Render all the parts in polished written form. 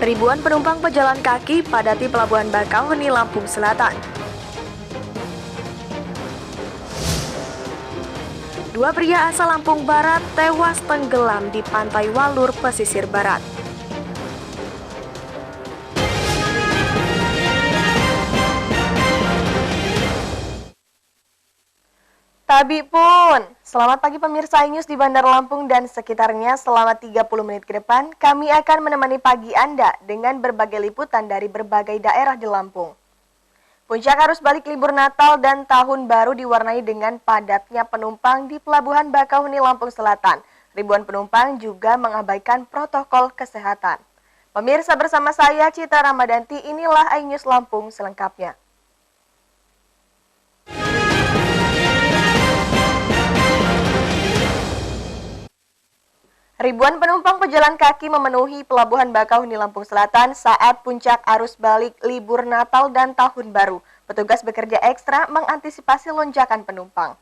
Ribuan penumpang pejalan kaki padati Pelabuhan Bakauheni, Lampung Selatan. Dua pria asal Lampung Barat tewas tenggelam di Pantai Walur, pesisir barat. Tabi pun, selamat pagi pemirsa iNews di Bandar Lampung dan sekitarnya. Selama 30 menit ke depan, kami akan menemani pagi Anda dengan berbagai liputan dari berbagai daerah di Lampung. Puncak arus balik libur Natal dan Tahun Baru diwarnai dengan padatnya penumpang di Pelabuhan Bakauheni, Lampung Selatan. Ribuan penumpang juga mengabaikan protokol kesehatan. Pemirsa, bersama saya Citra Ramadanti, inilah iNews Lampung selengkapnya. Ribuan penumpang pejalan kaki memenuhi Pelabuhan Bakauheni, Lampung Selatan saat puncak arus balik libur Natal dan Tahun Baru. Petugas bekerja ekstra mengantisipasi lonjakan penumpang.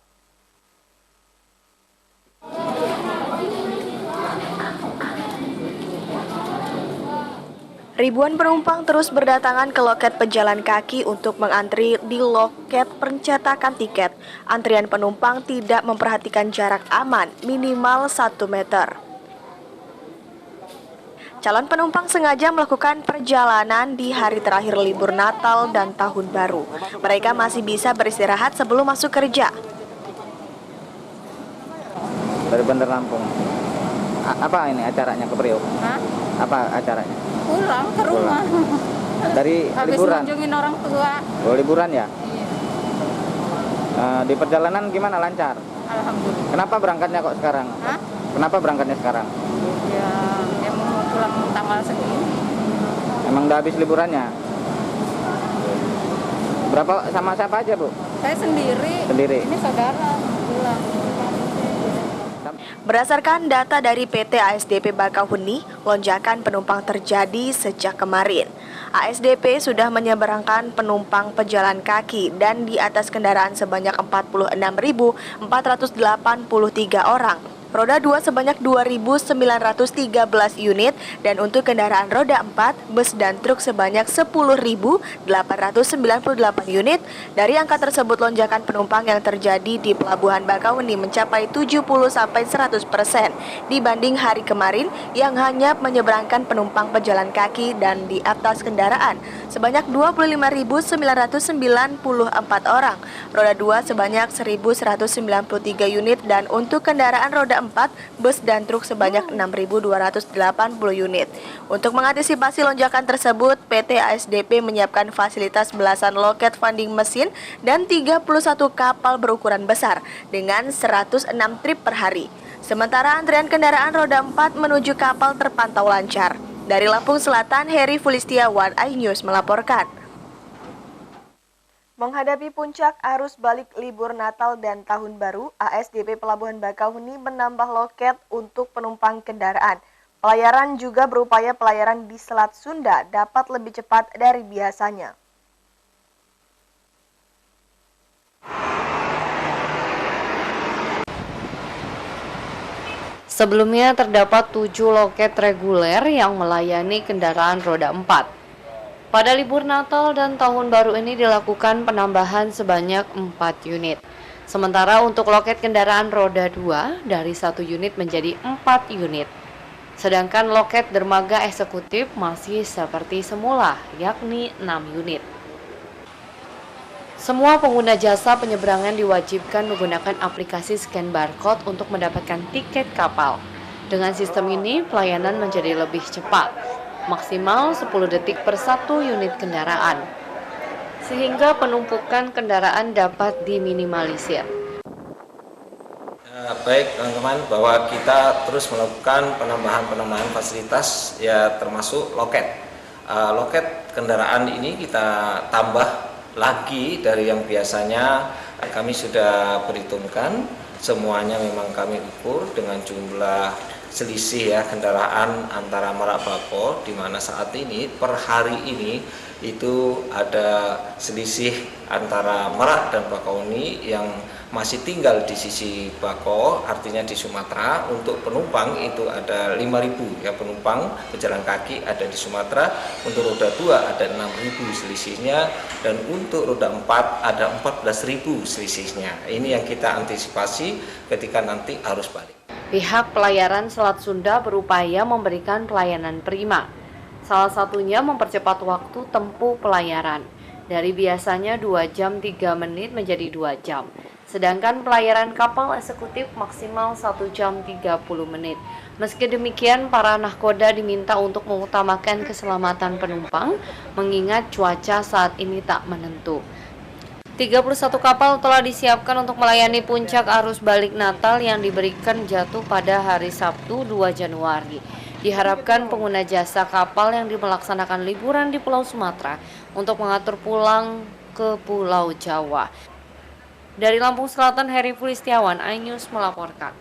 Ribuan penumpang terus berdatangan ke loket pejalan kaki untuk mengantri di loket pencetakan tiket. Antrian penumpang tidak memperhatikan jarak aman minimal 1 meter. Calon penumpang sengaja melakukan perjalanan di hari terakhir libur Natal dan Tahun Baru. Mereka masih bisa beristirahat sebelum masuk kerja. Dari Bandar Lampung. Apa ini acaranya ke Priok? Hah? Apa acaranya? Pulang ke rumah. Dari Habis liburan? ngunjungin orang tua. Oh, liburan ya? Iya. Di perjalanan gimana, lancar? Alhamdulillah. Kenapa berangkatnya kok sekarang? Hah? Kenapa berangkatnya sekarang? Ya, emang mau pulang tanggal segini. Emang udah habis liburannya? Berapa, sama siapa aja, Bu? Saya sendiri. Sendiri? Ini saudara pulang. Berdasarkan data dari PT ASDP Bakauheni, lonjakan penumpang terjadi sejak kemarin. ASDP sudah menyeberangkan penumpang pejalan kaki dan di atas kendaraan sebanyak 46.483 orang. Roda 2 sebanyak 2.913 unit dan untuk kendaraan roda 4, bus dan truk sebanyak 10.898 unit. Dari angka tersebut, lonjakan penumpang yang terjadi di Pelabuhan Bakauheni mencapai 70-100% dibanding hari kemarin yang hanya menyeberangkan penumpang pejalan kaki dan di atas kendaraan sebanyak 25.994 orang. Roda 2 sebanyak 1.193 unit dan untuk kendaraan roda 4, bus dan truk sebanyak 6.280 unit. Untuk mengantisipasi lonjakan tersebut, PT ASDP menyiapkan fasilitas belasan loket vending mesin dan 31 kapal berukuran besar dengan 106 trip per hari. Sementara antrian kendaraan roda 4 menuju kapal terpantau lancar. Dari Lampung Selatan, Heri Fulistiawan, iNews melaporkan. Menghadapi puncak arus balik libur Natal dan Tahun Baru, ASDP Pelabuhan Bakauheni menambah loket untuk penumpang kendaraan. Pelayaran juga berupaya pelayaran di Selat Sunda dapat lebih cepat dari biasanya. Sebelumnya terdapat 7 loket reguler yang melayani kendaraan roda 4. Pada libur Natal dan Tahun Baru ini dilakukan penambahan sebanyak 4 unit. Sementara untuk loket kendaraan roda 2 dari 1 unit menjadi 4 unit. Sedangkan loket dermaga eksekutif masih seperti semula, yakni 6 unit. Semua pengguna jasa penyeberangan diwajibkan menggunakan aplikasi scan barcode untuk mendapatkan tiket kapal. Dengan sistem ini, pelayanan menjadi lebih cepat. Maksimal 10 detik per 1 unit kendaraan, sehingga penumpukan kendaraan dapat diminimalisir. Baik teman-teman, bahwa kita terus melakukan penambahan fasilitas, ya termasuk loket. Loket kendaraan ini kita tambah lagi dari yang biasanya kami sudah perhitungkan. Semuanya memang kami ukur dengan jumlah selisih ya kendaraan antara Merak Bako, di mana saat ini per hari ini itu ada selisih antara Merak dan Bakauheni yang masih tinggal di sisi Bako, artinya di Sumatera. Untuk penumpang itu ada 5.000 ya penumpang pejalan kaki ada di Sumatera. Untuk roda 2 ada 6.000 selisihnya, dan untuk roda 4 ada 14.000 selisihnya. Ini yang kita antisipasi ketika nanti arus balik. Pihak pelayaran Selat Sunda berupaya memberikan pelayanan prima. Salah satunya mempercepat waktu tempuh pelayaran. Dari biasanya 2 jam 3 menit menjadi 2 jam. Sedangkan pelayaran kapal eksekutif maksimal 1 jam 30 menit. Meski demikian, para nahkoda diminta untuk mengutamakan keselamatan penumpang, mengingat cuaca saat ini tak menentu. 31 kapal telah disiapkan untuk melayani puncak arus balik Natal yang diberikan jatuh pada hari Sabtu 2 Januari. Diharapkan pengguna jasa kapal yang melaksanakan liburan di Pulau Sumatera untuk mengatur pulang ke Pulau Jawa. Dari Lampung Selatan, Heri Fulistiawan, iNews melaporkan.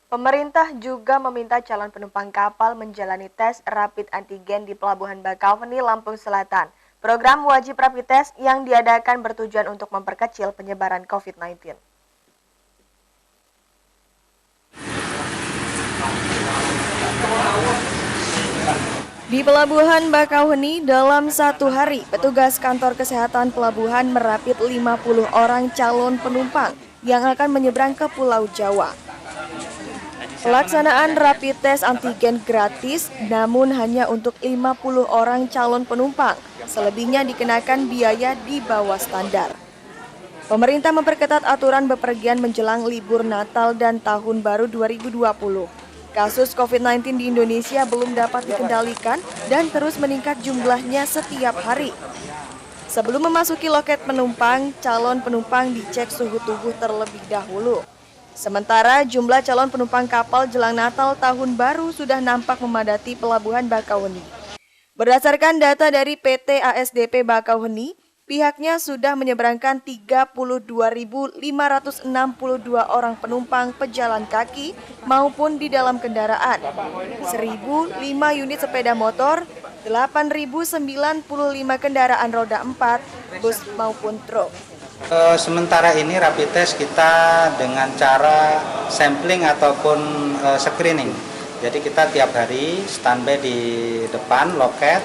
Pemerintah juga meminta calon penumpang kapal menjalani tes rapid antigen di Pelabuhan Bakauheni, Lampung Selatan. Program wajib rapid test yang diadakan bertujuan untuk memperkecil penyebaran COVID-19. Di Pelabuhan Bakauheni, dalam 1 hari, petugas kantor kesehatan pelabuhan merapid 50 orang calon penumpang yang akan menyeberang ke Pulau Jawa. Pelaksanaan rapid test antigen gratis, namun hanya untuk 50 orang calon penumpang. Selebihnya dikenakan biaya di bawah standar. Pemerintah memperketat aturan bepergian menjelang libur Natal dan Tahun Baru 2020. Kasus COVID-19 di Indonesia belum dapat dikendalikan dan terus meningkat jumlahnya setiap hari. Sebelum memasuki loket penumpang, calon penumpang dicek suhu tubuh terlebih dahulu. Sementara jumlah calon penumpang kapal jelang Natal Tahun Baru sudah nampak memadati Pelabuhan Bakauheni. Berdasarkan data dari PT ASDP Bakauheni, pihaknya sudah menyeberangkan 32.562 orang penumpang pejalan kaki maupun di dalam kendaraan, 1.005 unit sepeda motor, 8.095 kendaraan roda 4, bus maupun truk. Sementara ini rapid test kita dengan cara sampling ataupun screening. Jadi kita tiap hari standby di depan loket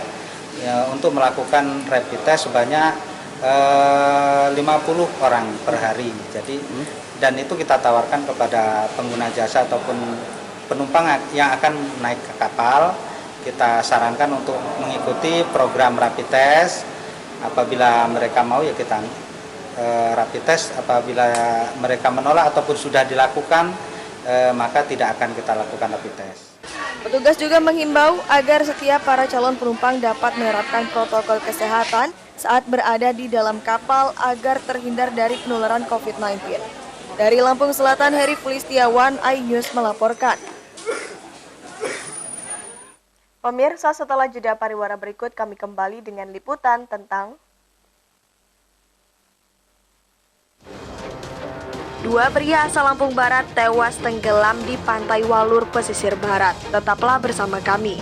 ya, untuk melakukan rapid test sebanyak 50 orang per hari. Jadi dan itu kita tawarkan kepada pengguna jasa ataupun penumpang yang akan naik ke kapal. Kita sarankan untuk mengikuti program rapid test. Apabila mereka mau ya kita rapid test. Apabila mereka menolak ataupun sudah dilakukan maka tidak akan kita lakukan rapid test. Petugas juga menghimbau agar setiap para calon penumpang dapat menerapkan protokol kesehatan saat berada di dalam kapal agar terhindar dari penularan COVID-19. Dari Lampung Selatan, Heri Fulistiawan, iNews melaporkan. Pemirsa, setelah jeda pariwara berikut kami kembali dengan liputan tentang dua pria asal Lampung Barat tewas tenggelam di Pantai Walur, pesisir barat. Tetaplah bersama kami.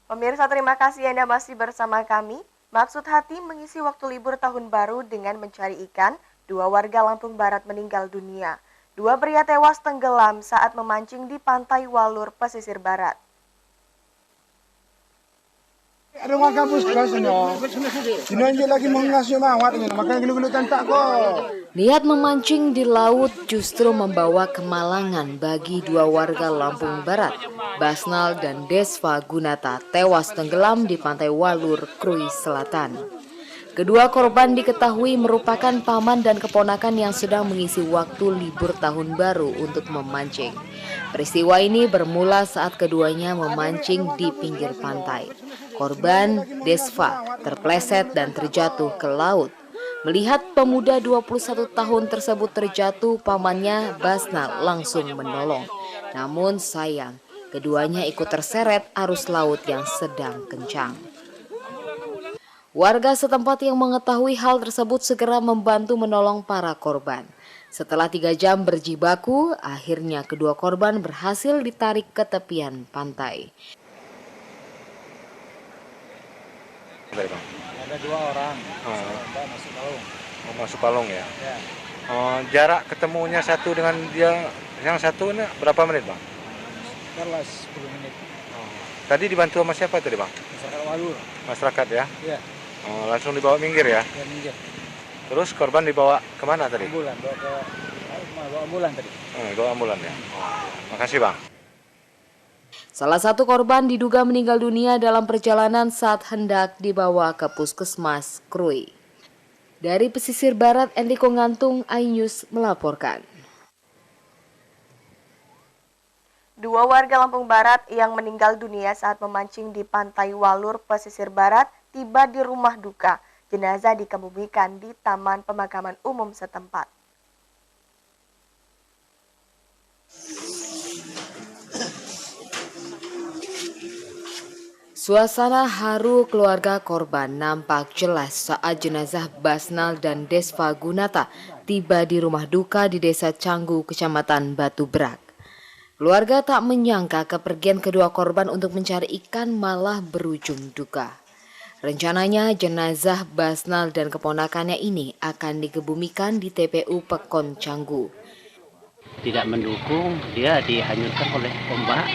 Pemirsa, terima kasih Anda masih bersama kami. Maksud hati mengisi waktu libur tahun baru dengan mencari ikan, 2 warga Lampung Barat meninggal dunia. 2 pria tewas tenggelam saat memancing di Pantai Walur, pesisir barat. Niat memancing di laut justru membawa kemalangan bagi 2 warga Lampung Barat. Basnal dan Desva Gunata tewas tenggelam di Pantai Walur, Krui Selatan. Kedua korban diketahui merupakan paman dan keponakan yang sedang mengisi waktu libur tahun baru untuk memancing. Peristiwa ini bermula saat keduanya memancing di pinggir pantai. Korban, Desva, terpleset dan terjatuh ke laut. Melihat pemuda 21 tahun tersebut terjatuh, pamannya Basnal langsung menolong. Namun sayang, Keduanya ikut terseret arus laut yang sedang kencang. Warga setempat yang mengetahui hal tersebut segera membantu menolong para korban. Setelah 3 jam berjibaku, akhirnya kedua korban berhasil ditarik ke tepian pantai. Ada 2 orang, masuk palung. Masuk palung ya? Ya. Jarak ketemunya satu dengan dia, yang satu ini berapa menit Bang? Sekitar 10 menit. Tadi dibantu sama siapa tadi Bang? Masyarakat Walur. Masyarakat ya? Iya. Langsung dibawa minggir ya? Ya, minggir. Terus korban dibawa kemana tadi? Bawa ambulan tadi. Bawa ambulan ya? Makasih Bang. Salah satu korban diduga meninggal dunia dalam perjalanan saat hendak dibawa ke puskesmas Krui. Dari pesisir barat Enrico Ngantung, iNews melaporkan. 2 warga Lampung Barat yang meninggal dunia saat memancing di pantai Walur, pesisir barat, tiba di rumah duka. Jenazah dikebumikan di Taman Pemakaman Umum setempat. Suasana haru keluarga korban nampak jelas saat jenazah Basnal dan Desva Gunata tiba di rumah duka di Desa Canggu, Kecamatan Batu Berak. Keluarga tak menyangka kepergian kedua korban untuk mencari ikan malah berujung duka. Rencananya jenazah Basnal dan keponakannya ini akan dikebumikan di TPU Pekon Canggu. Tidak mendukung, dia dihanyutkan oleh ombak.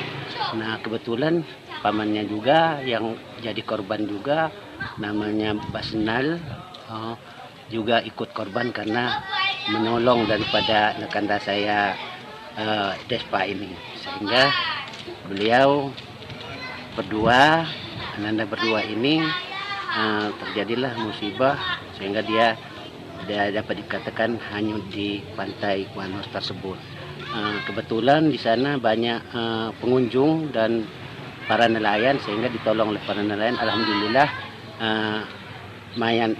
Nah kebetulan pamannya juga yang jadi korban juga, namanya Basnal, juga ikut korban karena menolong daripada rekan saya Despa ini. Sehingga beliau berdua, ananda berdua ini terjadilah musibah sehingga dia dapat dikatakan hanyut di pantai Kuanos tersebut. Kebetulan di sana banyak pengunjung dan para nelayan sehingga ditolong oleh para nelayan. Alhamdulillah mayat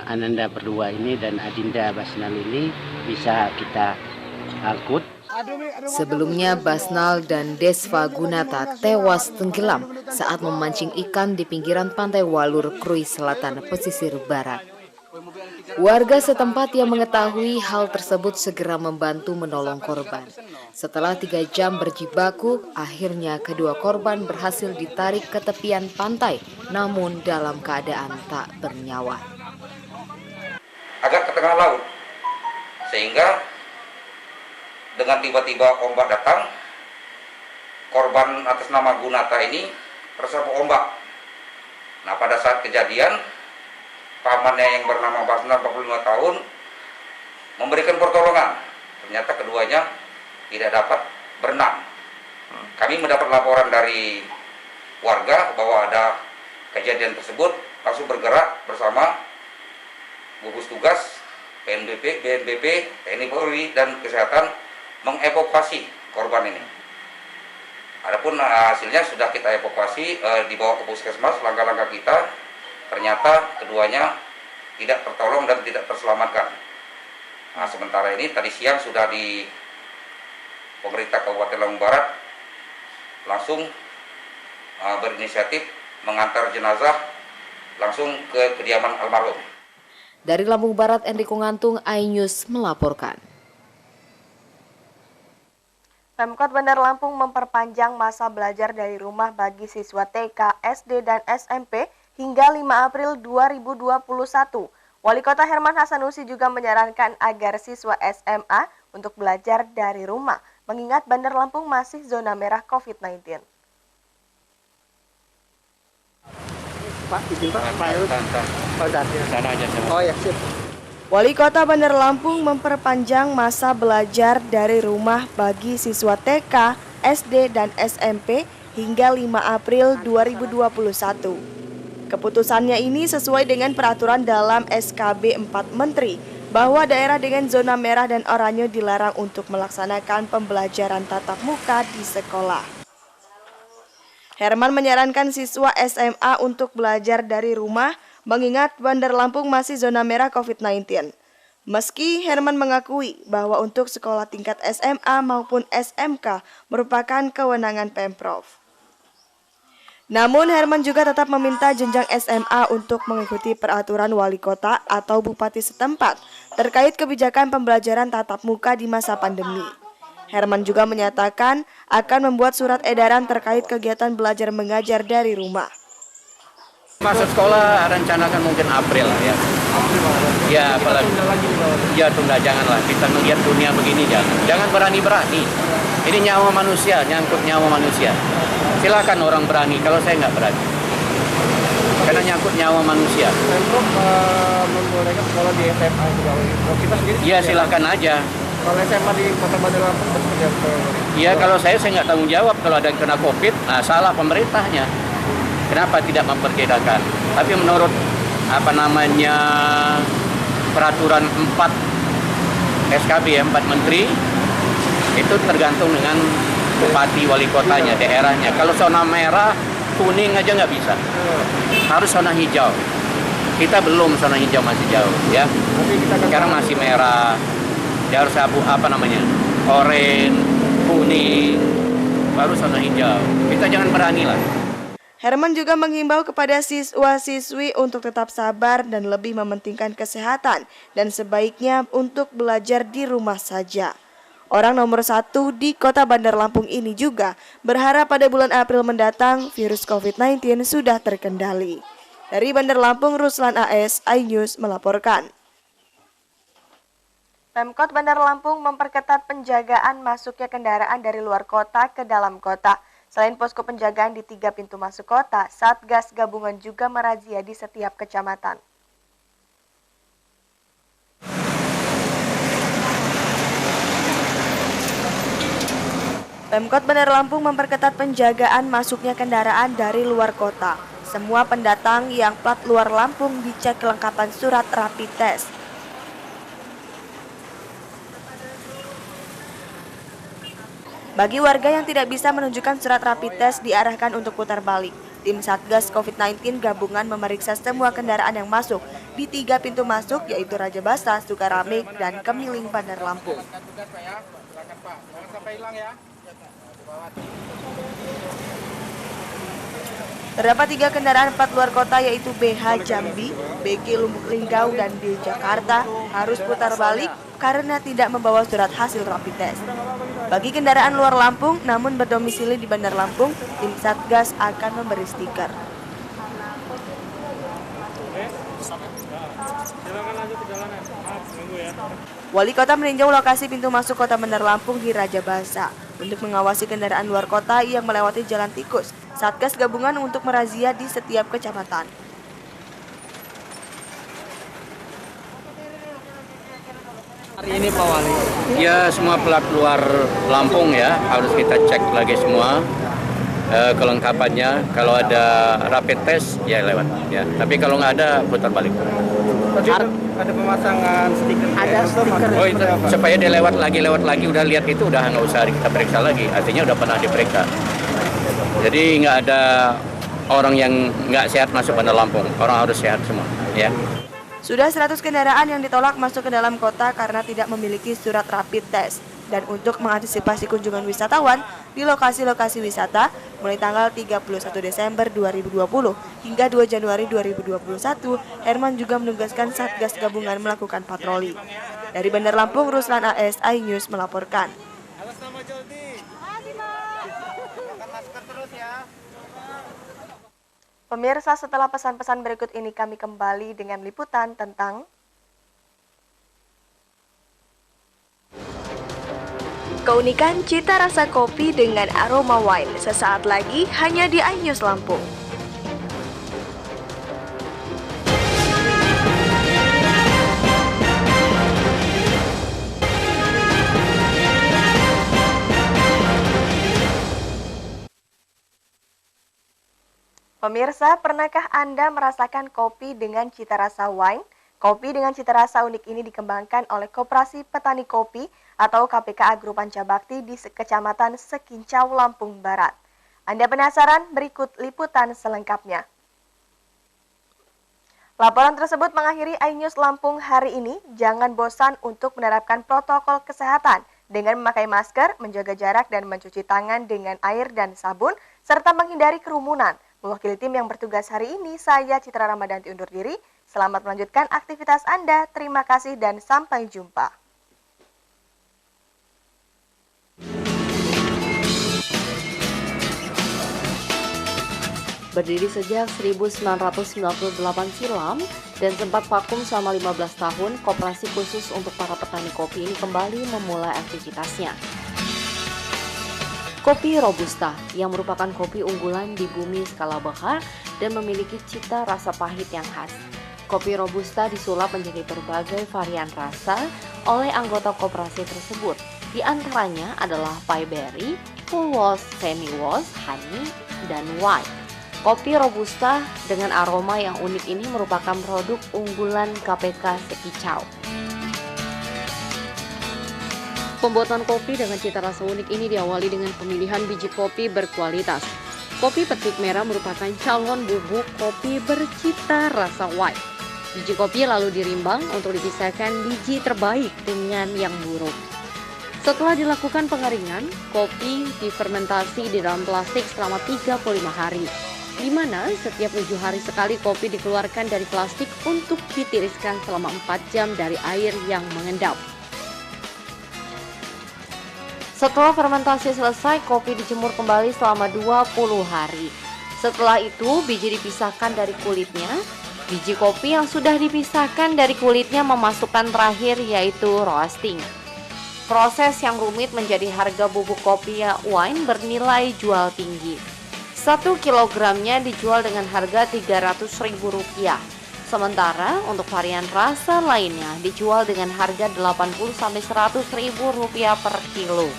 ananda berdua ini dan Adinda Basnal ini bisa kita angkut. Sebelumnya Basnal dan Desva Gunata tewas tenggelam saat memancing ikan di pinggiran pantai Walur, Krui Selatan, pesisir barat. Warga setempat yang mengetahui hal tersebut segera membantu menolong korban. Setelah 3 jam berjibaku, akhirnya kedua korban berhasil ditarik ke tepian pantai, namun dalam keadaan tak bernyawa. Agak ke tengah laut, sehingga dengan tiba-tiba ombak datang, korban atas nama Gunata ini terserbu ombak. Nah pada saat kejadian, pamannya yang bernama Basnal 45 tahun memberikan pertolongan. Ternyata keduanya tidak dapat berenang. Kami mendapat laporan dari warga bahwa ada kejadian tersebut, langsung bergerak bersama gugus tugas PNBP, BNPB, TNI Polri dan Kesehatan mengevakuasi korban ini. Adapun hasilnya sudah kita evakuasi, dibawa ke puskesmas. Langkah-langkah kita ternyata keduanya tidak tertolong dan tidak terselamatkan. Nah, sementara ini tadi siang sudah di pemerintah Kabupaten Lampung Barat langsung berinisiatif mengantar jenazah langsung ke kediaman almarhum. Dari Lampung Barat, Enrico Ngantung, iNews melaporkan. Pemkot Bandar Lampung memperpanjang masa belajar dari rumah bagi siswa TK, SD, dan SMP hingga 5 April 2021. Wali Kota Herman Hasanusi juga menyarankan agar siswa SMA untuk belajar dari rumah, mengingat Bandar Lampung masih zona merah COVID-19. Pak, izin Pak. Oh ya, sip. Wali Kota Bandar Lampung memperpanjang masa belajar dari rumah bagi siswa TK, SD, dan SMP hingga 5 April 2021. Keputusannya ini sesuai dengan peraturan dalam SKB 4 Menteri bahwa daerah dengan zona merah dan oranye dilarang untuk melaksanakan pembelajaran tatap muka di sekolah. Herman menyarankan siswa SMA untuk belajar dari rumah mengingat Bandar Lampung masih zona merah COVID-19. Meski Herman mengakui bahwa untuk sekolah tingkat SMA maupun SMK merupakan kewenangan Pemprov. Namun Herman juga tetap meminta jenjang SMA untuk mengikuti peraturan wali kota atau bupati setempat terkait kebijakan pembelajaran tatap muka di masa pandemi. Herman juga menyatakan akan membuat surat edaran terkait kegiatan belajar mengajar dari rumah. Masuk sekolah rencanakan mungkin April lah ya. Ya apalagi. Ya tunda janganlah. Kita melihat dunia begini jangan berani-berani. Ini nyawa manusia, nyangkut nyawa manusia. Silakan orang berani, kalau saya nggak berani. Karena nyangkut nyawa manusia. Pemprov membolehkan sekolah di SMA juga. Kalau kita sendiri? Iya silakan aja. Kalau SMA di Kota Bandar Lampung seperti apa? Iya kalau saya nggak tanggung jawab kalau ada yang kena COVID, nah salah pemerintahnya. Kenapa tidak memperkirakan? Tapi menurut peraturan 4 SKB 4 Menteri itu tergantung dengan bupati wali kotanya, daerahnya. Kalau zona merah, kuning aja nggak bisa. Harus zona hijau. Kita belum zona hijau, masih jauh ya. Sekarang masih merah. Dia harus oranye, kuning, baru zona hijau. Kita jangan berani lah. Herman juga menghimbau kepada siswa-siswi untuk tetap sabar dan lebih mementingkan kesehatan dan sebaiknya untuk belajar di rumah saja. Orang nomor 1 di Kota Bandar Lampung ini juga berharap pada bulan April mendatang virus COVID-19 sudah terkendali. Dari Bandar Lampung, Ruslan AS, iNews melaporkan. Pemkot Bandar Lampung memperketat penjagaan masuknya kendaraan dari luar kota ke dalam kota. Selain posko penjagaan di 3 pintu masuk kota, Satgas Gabungan juga merazia di setiap kecamatan. Pemkot Bandar Lampung memperketat penjagaan masuknya kendaraan dari luar kota. Semua pendatang yang plat luar Lampung dicek kelengkapan surat rapid test. Bagi warga yang tidak bisa menunjukkan surat rapid test diarahkan untuk putar balik. Tim Satgas COVID-19 gabungan memeriksa semua kendaraan yang masuk di 3 pintu masuk yaitu Raja Basa, Sukaramik, dan Kemiling Bandar Lampung. Terdapat 3 kendaraan plat luar kota yaitu BH Jambi, BG Lumbuk Linggau, dan D Jakarta harus putar balik karena tidak membawa surat hasil rapid test. Bagi kendaraan luar Lampung namun berdomisili di Bandar Lampung, tim Satgas akan memberi stiker. Wali Kota meninjau lokasi pintu masuk Kota Bandar Lampung di Raja Basa untuk mengawasi kendaraan luar kota yang melewati jalan tikus. Satgas gabungan untuk merazia di setiap kecamatan. Hari ini Pak Wali. Ya semua plat luar Lampung ya harus kita cek lagi semua kelengkapannya. Kalau ada rapid test ya lewat ya. Tapi kalau nggak ada putar balik. Ada pemasangan stiker. Ada stiker. Oh itu supaya dia lewat lagi udah lihat itu udah nggak usah kita periksa lagi. Artinya udah pernah diperiksa. Jadi nggak ada orang yang nggak sehat masuk Bandar Lampung. Orang harus sehat semua ya. Sudah 100 kendaraan yang ditolak masuk ke dalam kota karena tidak memiliki surat rapid test. Dan untuk mengantisipasi kunjungan wisatawan di lokasi-lokasi wisata mulai tanggal 31 Desember 2020 hingga 2 Januari 2021, Herman juga menugaskan Satgas Gabungan melakukan patroli. Dari Bandar Lampung, Ruslan AS, iNews melaporkan. Pemirsa, setelah pesan-pesan berikut ini kami kembali dengan liputan tentang keunikan cita rasa kopi dengan aroma wine. Sesaat lagi hanya di iNews Lampung. Pemirsa, pernahkah Anda merasakan kopi dengan cita rasa wine? Kopi dengan cita rasa unik ini dikembangkan oleh Koperasi Petani Kopi atau KPKA Grup Pancabakti di Kecamatan Sekincau, Lampung Barat. Anda penasaran? Berikut liputan selengkapnya. Laporan tersebut mengakhiri iNews Lampung hari ini. Jangan bosan untuk menerapkan protokol kesehatan dengan memakai masker, menjaga jarak dan mencuci tangan dengan air dan sabun, serta menghindari kerumunan. Mewakili tim yang bertugas hari ini, saya Citra Ramadanti undur diri. Selamat melanjutkan aktivitas Anda. Terima kasih dan sampai jumpa. Berdiri sejak 1998 silam dan sempat vakum selama 15 tahun, koperasi khusus untuk para petani kopi ini kembali memulai aktivitasnya. Kopi Robusta yang merupakan kopi unggulan di bumi skala Bakar dan memiliki cita rasa pahit yang khas. Kopi Robusta disulap menjadi berbagai varian rasa oleh anggota koperasi tersebut. Di antaranya adalah pie berry, full wash, semi wash, honey, dan white. Kopi Robusta dengan aroma yang unik ini merupakan produk unggulan KPK Sekicau. Pembuatan kopi dengan cita rasa unik ini diawali dengan pemilihan biji kopi berkualitas. Kopi petik merah merupakan calon bubuk kopi bercita rasa white. Biji kopi lalu dirimbang untuk dipisahkan biji terbaik dengan yang buruk. Setelah dilakukan pengeringan, kopi difermentasi di dalam plastik selama 35 hari. Di mana setiap 7 hari sekali kopi dikeluarkan dari plastik untuk ditiriskan selama 4 jam dari air yang mengendap. Setelah fermentasi selesai, kopi dijemur kembali selama 20 hari. Setelah itu, biji dipisahkan dari kulitnya. Biji kopi yang sudah dipisahkan dari kulitnya memasukkan terakhir yaitu roasting. Proses yang rumit menjadi harga bubuk kopi wine bernilai jual tinggi. 1 kilogramnya dijual dengan harga Rp300.000. Sementara untuk varian rasa lainnya dijual dengan harga Rp80.000-Rp100.000 per kilo.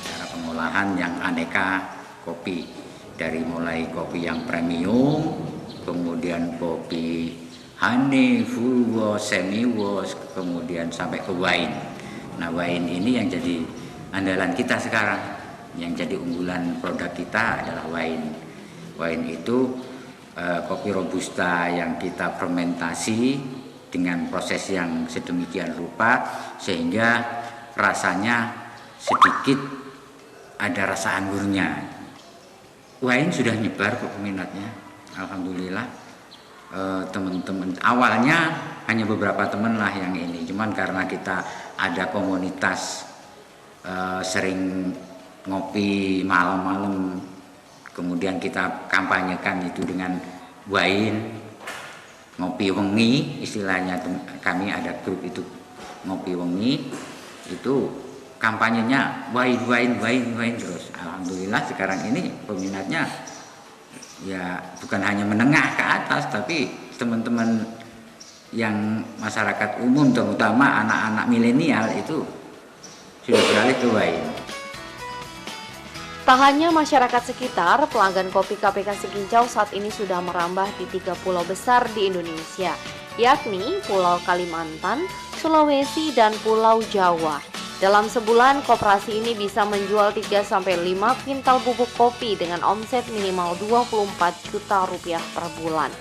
Cara pengolahan yang aneka kopi, dari mulai kopi yang premium, kemudian kopi honey, full wash, semi wash, kemudian sampai ke wine. Nah, wine ini yang jadi andalan kita sekarang. Yang jadi unggulan produk kita adalah wine. Wine itu kopi Robusta yang kita fermentasi dengan proses yang sedemikian rupa sehingga rasanya sedikit ada rasa anggurnya. Wine sudah nyebar kok peminatnya, alhamdulillah. Teman-teman awalnya hanya beberapa teman lah yang ini, cuman karena kita ada komunitas sering ngopi malam-malam, kemudian kita kampanyekan itu dengan wine, ngopi wengi istilahnya. Kami ada grup itu ngopi wengi, itu kampanyenya wine terus. Alhamdulillah sekarang ini peminatnya ya bukan hanya menengah ke atas, tapi teman-teman yang masyarakat umum terutama anak-anak milenial itu sudah beralih ke wine. Tak hanya masyarakat sekitar, pelanggan kopi KPK Sekicau saat ini sudah merambah di 3 pulau besar di Indonesia, yakni Pulau Kalimantan, Sulawesi, dan Pulau Jawa. Dalam sebulan, koperasi ini bisa menjual 3-5 kintal bubuk kopi dengan omset minimal Rp24 juta per bulan.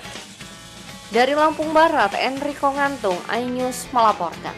Dari Lampung Barat, Enrico Ngantung, iNews melaporkan.